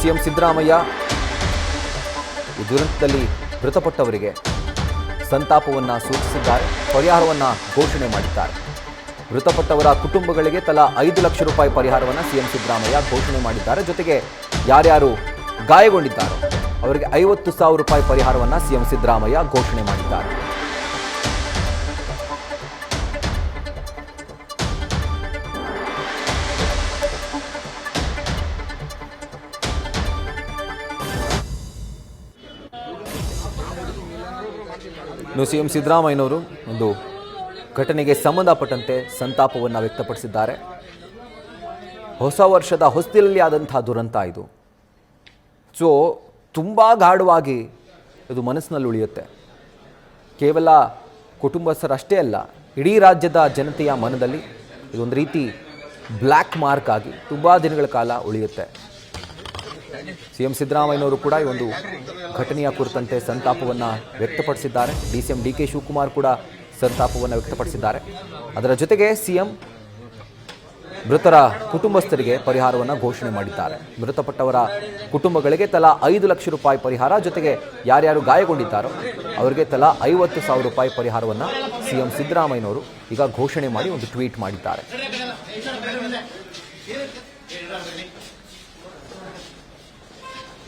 CM Siddaramaiah ಈ ದುರಂತದಲ್ಲಿ ಮೃತಪಟ್ಟವರಿಗೆ ಸಂತಾಪವನ್ನು ಸೂಚಿಸಿದ್ದಾರೆ, ಪರಿಹಾರವನ್ನು ಘೋಷಣೆ ಮಾಡಿದ್ದಾರೆ. ಮೃತಪಟ್ಟವರ ಕುಟುಂಬಗಳಿಗೆ ತಲಾ 5 ಲಕ್ಷ ರೂಪಾಯಿ ಪರಿಹಾರವನ್ನು ಸಿಎಂ ಸಿದ್ದರಾಮಯ್ಯ ಘೋಷಣೆ ಮಾಡಿದ್ದಾರೆ. ಜೊತೆಗೆ ಯಾರ್ಯಾರು ಗಾಯಗೊಂಡಿದ್ದಾರೋ ಅವರಿಗೆ 50,000 ರೂಪಾಯಿ ಪರಿಹಾರವನ್ನು ಸಿಎಂ ಸಿದ್ದರಾಮಯ್ಯ ಘೋಷಣೆ ಮಾಡಿದ್ದಾರೆ. ಸಿಎಂ ಸಿದ್ದರಾಮಯ್ಯನವರು ಒಂದು ಘಟನೆಗೆ ಸಂಬಂಧಪಟ್ಟಂತೆ ಸಂತಾಪವನ್ನು ವ್ಯಕ್ತಪಡಿಸಿದ್ದಾರೆ. ಹೊಸ ವರ್ಷದ ಹೊಸ್ತಿಲಲ್ಲಿ ಆದಂತಹ ದುರಂತ ಇದು. ಸೊ ತುಂಬ ಗಾಢವಾಗಿ ಇದು ಮನಸ್ಸಿನಲ್ಲಿ ಉಳಿಯುತ್ತೆ. ಕೇವಲ ಕುಟುಂಬಸ್ಥರಷ್ಟೇ ಅಲ್ಲ, ಇಡೀ ರಾಜ್ಯದ ಜನತೆಯ ಮನದಲ್ಲಿ ಇದೊಂದು ರೀತಿ ಬ್ಲ್ಯಾಕ್ ಮಾರ್ಕ್ ಆಗಿ ತುಂಬ ದಿನಗಳ ಕಾಲ ಉಳಿಯುತ್ತೆ. ಸಿಎಂ ಸಿದ್ದರಾಮಯ್ಯನವರು ಕೂಡ ಈ ಒಂದು ಘಟನೆಯ ಕುರಿತಂತೆ ಸಂತಾಪವನ್ನು ವ್ಯಕ್ತಪಡಿಸಿದ್ದಾರೆ. ಸಿಎಂ ಡಿ ಕೆ ಶಿವಕುಮಾರ್ ಕೂಡ ಸಂತಾಪವನ್ನು ವ್ಯಕ್ತಪಡಿಸಿದ್ದಾರೆ. ಅದರ ಜೊತೆಗೆ ಸಿಎಂ ಮೃತರ ಕುಟುಂಬಸ್ಥರಿಗೆ ಪರಿಹಾರವನ್ನು ಘೋಷಣೆ ಮಾಡಿದ್ದಾರೆ. ಮೃತಪಟ್ಟವರ ಕುಟುಂಬಗಳಿಗೆ ತಲಾ 5 ಲಕ್ಷ ರೂಪಾಯಿ ಪರಿಹಾರ, ಜೊತೆಗೆ ಯಾರ್ಯಾರು ಗಾಯಗೊಂಡಿದ್ದಾರೋ ಅವರಿಗೆ ತಲಾ 50,000 ರೂಪಾಯಿ ಪರಿಹಾರವನ್ನು ಸಿಎಂ ಸಿದ್ದರಾಮಯ್ಯನವರು ಈಗ ಘೋಷಣೆ ಮಾಡಿ ಒಂದು ಟ್ವೀಟ್ ಮಾಡಿದ್ದಾರೆ.